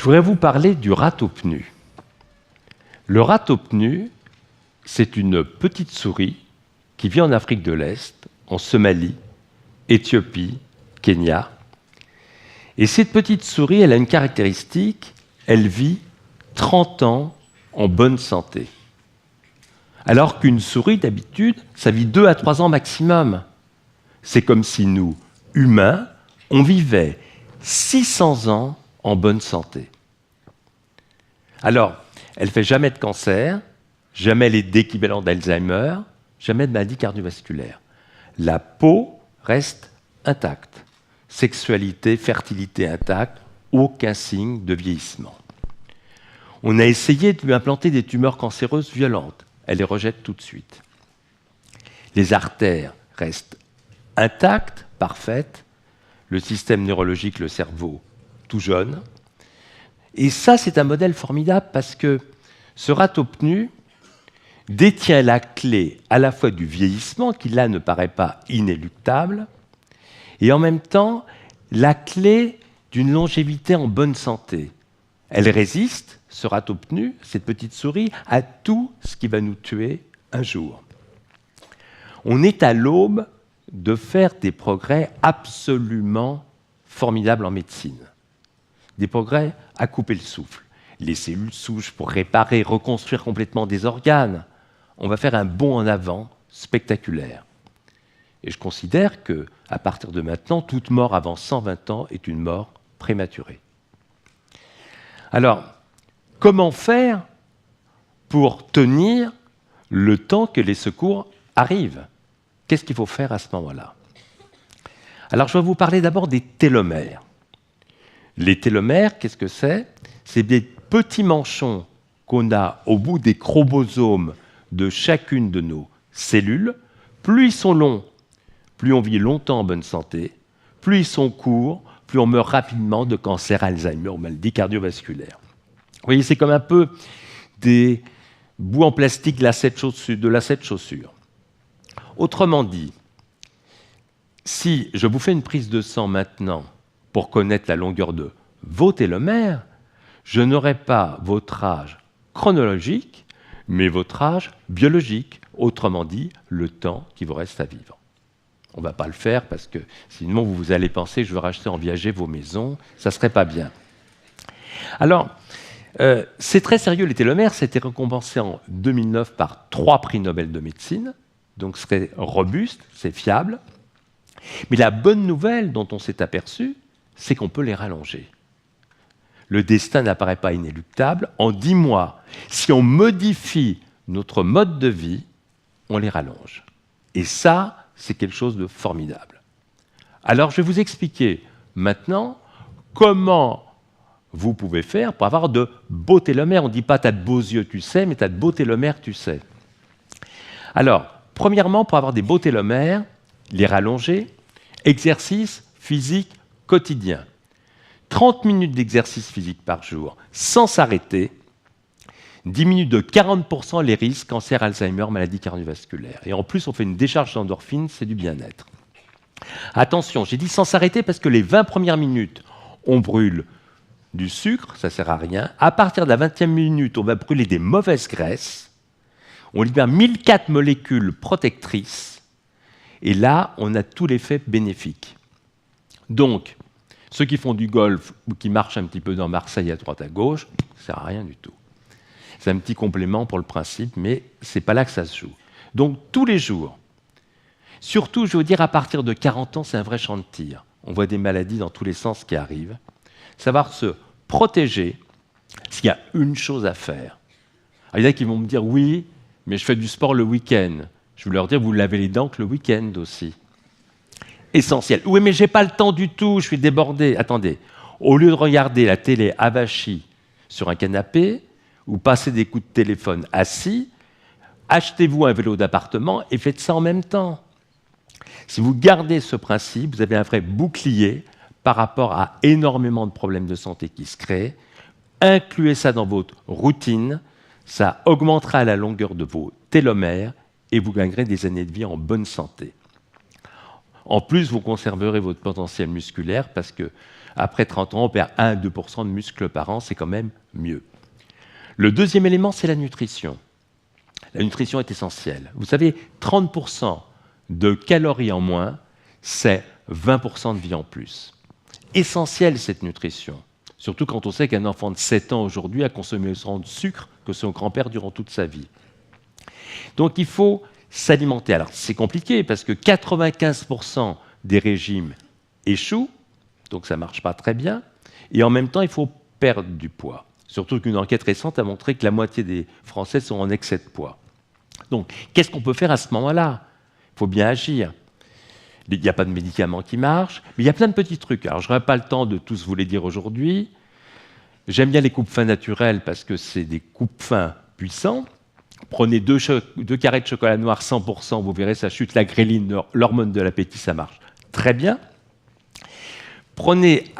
Je voudrais vous parler du ratopnu. Le ratopnu, c'est une petite souris qui vit en Afrique de l'Est, en Somalie, Éthiopie, Kenya. Et cette petite souris, elle a une caractéristique, elle vit 30 ans en bonne santé. Alors qu'une souris, d'habitude, ça vit 2 à 3 ans maximum. C'est comme si nous, humains, on vivait 600 ans en bonne santé. Alors, elle ne fait jamais de cancer, jamais d'équivalent d'Alzheimer, jamais de maladie cardiovasculaire. La peau reste intacte. Sexualité, fertilité intacte, aucun signe de vieillissement. On a essayé de lui implanter des tumeurs cancéreuses violentes. Elle les rejette tout de suite. Les artères restent intactes, parfaites. Le système neurologique, le cerveau, tout jeune. Et ça, c'est un modèle formidable parce que ce ratopnu détient la clé à la fois du vieillissement, qui là ne paraît pas inéluctable, et en même temps, la clé d'une longévité en bonne santé. Elle résiste, ce ratopnu, cette petite souris, à tout ce qui va nous tuer un jour. On est à l'aube de faire des progrès absolument formidables en médecine. Des progrès à couper le souffle. Les cellules souches pour réparer, reconstruire complètement des organes. On va faire un bond en avant spectaculaire. Et je considère qu'à partir de maintenant, toute mort avant 120 ans est une mort prématurée. Alors, comment faire pour tenir le temps que les secours arrivent ? Qu'est-ce qu'il faut faire à ce moment-là ? Alors, je vais vous parler d'abord des télomères. Les télomères, qu'est-ce que c'est ? C'est des petits manchons qu'on a au bout des chromosomes de chacune de nos cellules. Plus ils sont longs, plus on vit longtemps en bonne santé. Plus ils sont courts, plus on meurt rapidement de cancer, Alzheimer ou maladie cardiovasculaire. Vous voyez, c'est comme un peu des bouts en plastique de lacets de chaussure. Autrement dit, si je vous fais une prise de sang maintenant pour connaître la longueur de vos télomères, je n'aurai pas votre âge chronologique, mais votre âge biologique, autrement dit, le temps qui vous reste à vivre. On ne va pas le faire parce que sinon vous allez penser que je veux racheter en viager vos maisons, ça ne serait pas bien. Alors, c'est très sérieux les télomères, ça a été récompensé en 2009 par 3 prix Nobel de médecine, donc c'est robuste, c'est fiable. Mais la bonne nouvelle dont on s'est aperçu, c'est qu'on peut les rallonger. Le destin n'apparaît pas inéluctable. En 10 mois, si on modifie notre mode de vie, on les rallonge. Et ça, c'est quelque chose de formidable. Alors, je vais vous expliquer maintenant comment vous pouvez faire pour avoir de beaux télomères. On ne dit pas « t'as de beaux yeux, tu sais », mais « t'as de beaux télomères, tu sais ». Alors, premièrement, pour avoir des beaux télomères, les rallonger, exercice physique quotidien. 30 minutes d'exercice physique par jour, sans s'arrêter, diminue de 40% les risques cancer, Alzheimer, maladie cardiovasculaire. Et en plus, on fait une décharge d'endorphine, c'est du bien-être. Attention, j'ai dit sans s'arrêter parce que les 20 premières minutes, on brûle du sucre, ça ne sert à rien. À partir de la 20e minute, on va brûler des mauvaises graisses. On libère 1004 molécules protectrices. Et là, on a tout l'effet bénéfique. Donc, ceux qui font du golf ou qui marchent un petit peu dans Marseille à droite à gauche, ça ne sert à rien du tout. C'est un petit complément pour le principe, mais ce n'est pas là que ça se joue. Donc, tous les jours, surtout, je veux dire, à partir de 40 ans, c'est un vrai champ de tir. On voit des maladies dans tous les sens qui arrivent. Savoir se protéger, s'il y a une chose à faire. Alors, il y en a qui vont me dire, oui, mais je fais du sport le week-end. Je vais leur dire, vous lavez les dents que le week-end aussi. Essentiel. Oui, mais je n'ai pas le temps du tout, je suis débordé. Attendez, au lieu de regarder la télé avachie sur un canapé ou passer des coups de téléphone assis, achetez-vous un vélo d'appartement et faites ça en même temps. Si vous gardez ce principe, vous avez un vrai bouclier par rapport à énormément de problèmes de santé qui se créent. Incluez ça dans votre routine, ça augmentera la longueur de vos télomères et vous gagnerez des années de vie en bonne santé. En plus, vous conserverez votre potentiel musculaire parce que Après 30 ans, on perd 1 à 2% de muscles par an, c'est quand même mieux. Le deuxième élément, c'est la nutrition. La nutrition est essentielle. Vous savez, 30% de calories en moins, c'est 20% de vie en plus. Essentielle cette nutrition, surtout quand on sait qu'un enfant de 7 ans aujourd'hui a consommé autant de sucre que son grand-père durant toute sa vie. Donc il faut s'alimenter. Alors c'est compliqué parce que 95% des régimes échouent, donc ça ne marche pas très bien, et en même temps il faut perdre du poids. Surtout qu'une enquête récente a montré que la moitié des Français sont en excès de poids. Donc qu'est-ce qu'on peut faire à ce moment-là? Il faut bien agir. Il n'y a pas de médicaments qui marchent, mais il y a plein de petits trucs. Alors je n'aurai pas le temps de tous vous les dire aujourd'hui. J'aime bien les coupes-fins naturelles parce que c'est des coupes-fins puissants. Prenez 2 carrés de chocolat noir 100%, vous verrez, ça chute la gréline, l'hormone de l'appétit, ça marche très bien.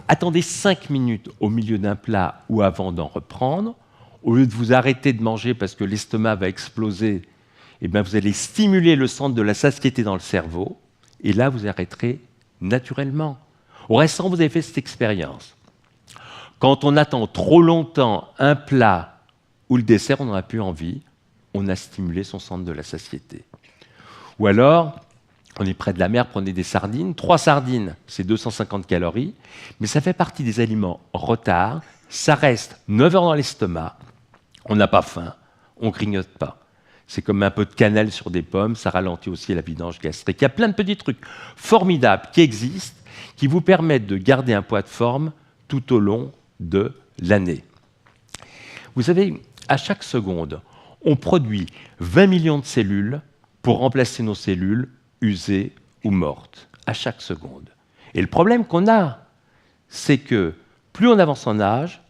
Attendez 5 minutes au milieu d'un plat ou avant d'en reprendre. Au lieu de vous arrêter de manger parce que l'estomac va exploser, eh bien vous allez stimuler le centre de la satiété dans le cerveau, et là vous arrêterez naturellement. Au restaurant, vous avez fait cette expérience. Quand on attend trop longtemps un plat ou le dessert, on n'en a plus envie, on a stimulé son centre de la satiété. Ou alors, on est près de la mer, prenez des sardines. 3 sardines, c'est 250 calories, mais ça fait partie des aliments retard. Ça reste 9 heures dans l'estomac, on n'a pas faim, on ne grignote pas. C'est comme un peu de cannelle sur des pommes, ça ralentit aussi la vidange gastrique. Il y a plein de petits trucs formidables qui existent, qui vous permettent de garder un poids de forme tout au long de l'année. Vous savez, à chaque seconde, on produit 20 millions de cellules pour remplacer nos cellules usées ou mortes, à chaque seconde. Et le problème qu'on a, c'est que plus on avance en âge,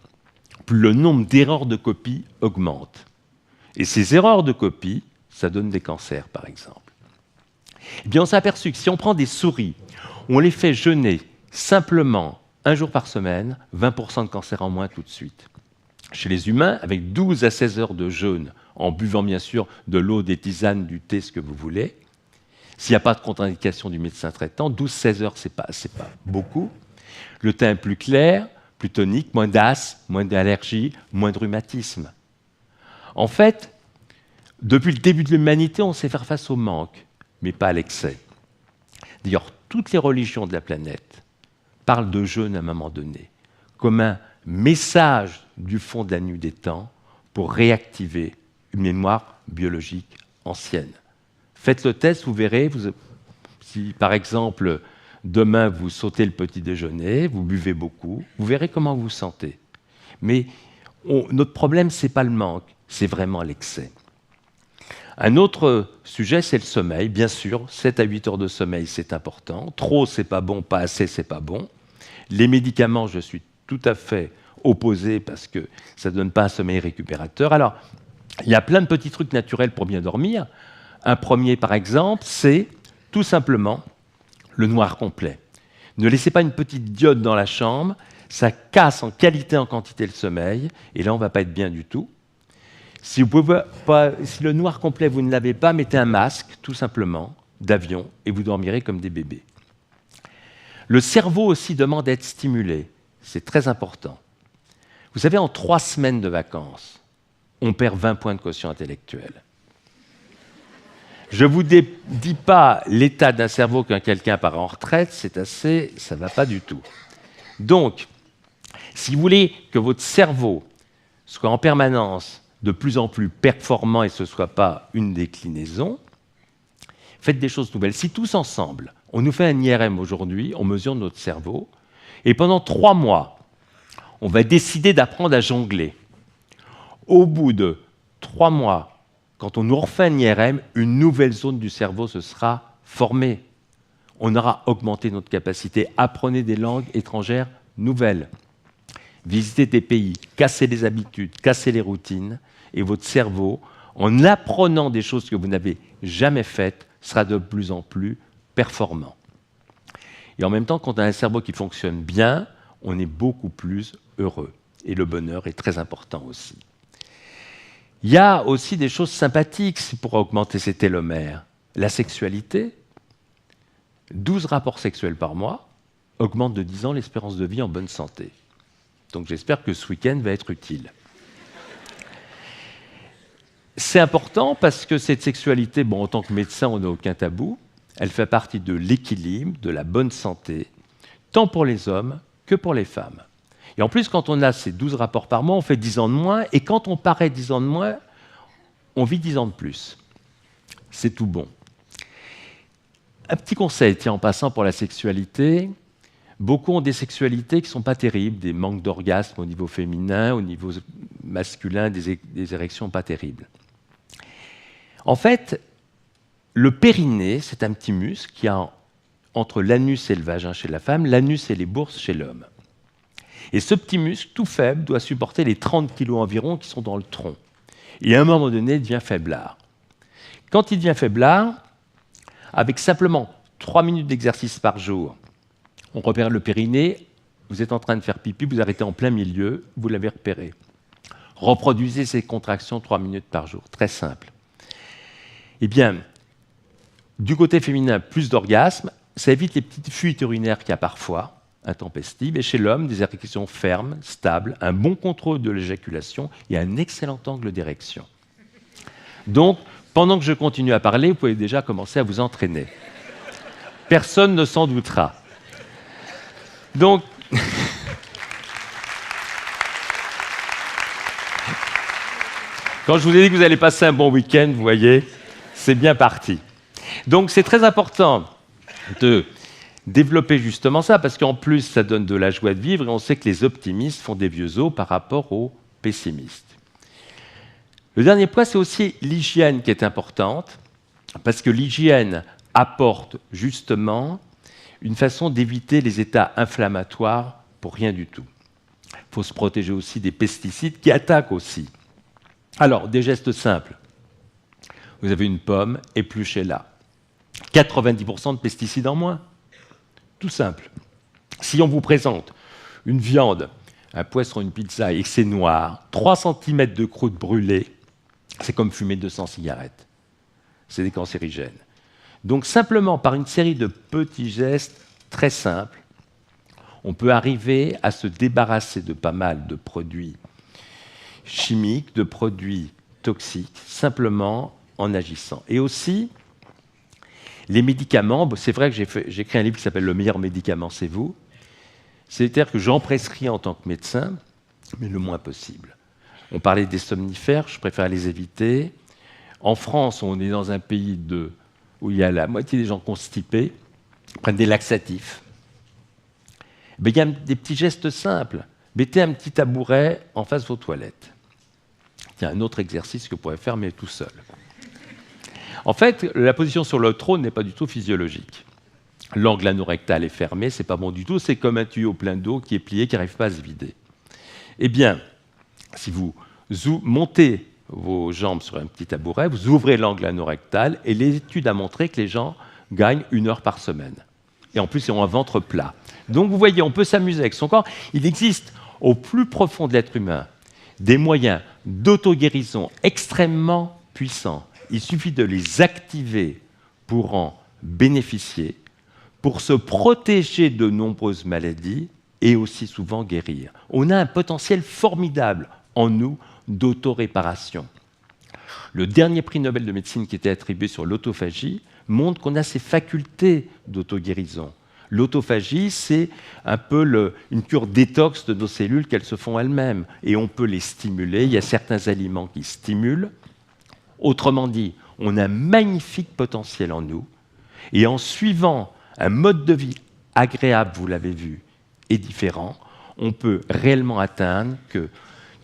plus le nombre d'erreurs de copie augmente. Et ces erreurs de copie, ça donne des cancers, par exemple. Eh bien, on s'est aperçu que si on prend des souris, on les fait jeûner simplement 1 jour par semaine, 20% de cancers en moins tout de suite. Chez les humains, avec 12 à 16 heures de jeûne, en buvant bien sûr de l'eau, des tisanes, du thé, ce que vous voulez, s'il n'y a pas de contre-indication du médecin traitant, 12-16 heures, c'est pas beaucoup. Le teint est plus clair, plus tonique, moins d'asthme, moins d'allergie, moins de rhumatisme. En fait, depuis le début de l'humanité, on sait faire face au manque, mais pas à l'excès. D'ailleurs, toutes les religions de la planète parlent de jeûne à un moment donné, comme un message du fond de la nuit des temps pour réactiver une mémoire biologique ancienne. Faites le test, vous verrez, si par exemple, demain vous sautez le petit déjeuner, vous buvez beaucoup, vous verrez comment vous vous sentez. Mais notre problème, ce n'est pas le manque, c'est vraiment l'excès. Un autre sujet, c'est le sommeil. Bien sûr, 7 à 8 heures de sommeil, c'est important. Trop, c'est pas bon, pas assez, c'est pas bon. Les médicaments, je suis tout à fait opposé parce que ça ne donne pas un sommeil récupérateur. Alors, il y a plein de petits trucs naturels pour bien dormir. Un premier, par exemple, c'est tout simplement le noir complet. Ne laissez pas une petite diode dans la chambre, ça casse en qualité, en quantité le sommeil, et là, on ne va pas être bien du tout. Si le noir complet, vous ne l'avez pas, mettez un masque, tout simplement, d'avion, et vous dormirez comme des bébés. Le cerveau aussi demande à être stimulé. C'est très important. Vous savez, en 3 semaines de vacances, on perd 20 points de quotient intellectuel. Je ne vous dis pas l'état d'un cerveau quand quelqu'un part en retraite, ça ne va pas du tout. Donc, si vous voulez que votre cerveau soit en permanence de plus en plus performant et que ce ne soit pas une déclinaison, faites des choses nouvelles. Si tous ensemble, on nous fait un IRM aujourd'hui, on mesure notre cerveau, et pendant 3 mois, on va décider d'apprendre à jongler. Au bout de 3 mois, quand on nous refait un IRM, une nouvelle zone du cerveau se sera formée. On aura augmenté notre capacité. Apprenez des langues étrangères nouvelles. Visitez des pays, cassez les habitudes, cassez les routines, et votre cerveau, en apprenant des choses que vous n'avez jamais faites, sera de plus en plus performant. Et en même temps, quand on a un cerveau qui fonctionne bien, on est beaucoup plus heureux. Et le bonheur est très important aussi. Il y a aussi des choses sympathiques pour augmenter ces télomères. La sexualité, 12 rapports sexuels par mois, augmente de 10 ans l'espérance de vie en bonne santé. Donc j'espère que ce week-end va être utile. C'est important parce que cette sexualité, bon, en tant que médecin, on n'a aucun tabou. Elle fait partie de l'équilibre, de la bonne santé, tant pour les hommes que pour les femmes. Et en plus, quand on a ces 12 rapports par mois, on fait 10 ans de moins, et quand on paraît 10 ans de moins, on vit 10 ans de plus. C'est tout bon. Un petit conseil, tiens, en passant pour la sexualité, beaucoup ont des sexualités qui ne sont pas terribles, des manques d'orgasme au niveau féminin, au niveau masculin, des érections pas terribles. En fait, le périnée, c'est un petit muscle qui a entre l'anus et le vagin chez la femme, l'anus et les bourses chez l'homme. Et ce petit muscle, tout faible, doit supporter les 30 kg environ qui sont dans le tronc. Et à un moment donné, il devient faiblard. Quand il devient faiblard, avec simplement 3 minutes d'exercice par jour, on repère le périnée, vous êtes en train de faire pipi, vous arrêtez en plein milieu, vous l'avez repéré. Reproduisez ces contractions 3 minutes par jour, très simple. Eh bien, du côté féminin, plus d'orgasme, ça évite les petites fuites urinaires qu'il y a parfois, intempestives, et chez l'homme, des érections fermes, stables, un bon contrôle de l'éjaculation et un excellent angle d'érection. Donc, pendant que je continue à parler, vous pouvez déjà commencer à vous entraîner. Personne ne s'en doutera. Donc, quand je vous ai dit que vous allez passer un bon week-end, vous voyez, c'est bien parti. Donc, c'est très important de développer justement ça, parce qu'en plus, ça donne de la joie de vivre, et on sait que les optimistes font des vieux os par rapport aux pessimistes. Le dernier point, c'est aussi l'hygiène qui est importante, parce que l'hygiène apporte justement une façon d'éviter les états inflammatoires pour rien du tout. Il faut se protéger aussi des pesticides qui attaquent aussi. Alors, des gestes simples. Vous avez une pomme, épluchez-la. 90% de pesticides en moins. Tout simple. Si on vous présente une viande, un poisson, une pizza, et que c'est noir, 3 cm de croûte brûlée, c'est comme fumer 200 cigarettes. C'est des cancérigènes. Donc simplement, par une série de petits gestes très simples, on peut arriver à se débarrasser de pas mal de produits chimiques, de produits toxiques, simplement en agissant. Et aussi, les médicaments, c'est vrai que j'ai écrit un livre qui s'appelle « Le meilleur médicament, c'est vous ». C'est-à-dire que j'en prescris en tant que médecin, mais le moins possible. On parlait des somnifères, je préfère les éviter. En France, on est dans un pays où il y a la moitié des gens constipés, prennent des laxatifs. Mais il y a des petits gestes simples. Mettez un petit tabouret en face de vos toilettes. Il y a un autre exercice que vous pourrez faire, mais tout seul. En fait, la position sur le trône n'est pas du tout physiologique. L'angle anorectal est fermé, c'est pas bon du tout, c'est comme un tuyau plein d'eau qui est plié, qui n'arrive pas à se vider. Eh bien, si vous montez vos jambes sur un petit tabouret, vous ouvrez l'angle anorectal, et l'étude a montré que les gens gagnent 1 heure par semaine. Et en plus, ils ont un ventre plat. Donc vous voyez, on peut s'amuser avec son corps. Il existe au plus profond de l'être humain des moyens d'auto-guérison extrêmement puissants. Il suffit de les activer pour en bénéficier, pour se protéger de nombreuses maladies et aussi souvent guérir. On a un potentiel formidable en nous d'auto-réparation. Le dernier prix Nobel de médecine qui était attribué sur l'autophagie montre qu'on a ces facultés d'auto-guérison. L'autophagie, c'est un peu une cure détox de nos cellules qu'elles se font elles-mêmes. Et on peut les stimuler. Il y a certains aliments qui stimulent. Autrement dit, on a un magnifique potentiel en nous. Et en suivant un mode de vie agréable, vous l'avez vu, et différent, on peut réellement atteindre que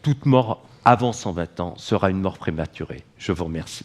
toute mort avant 120 ans sera une mort prématurée. Je vous remercie.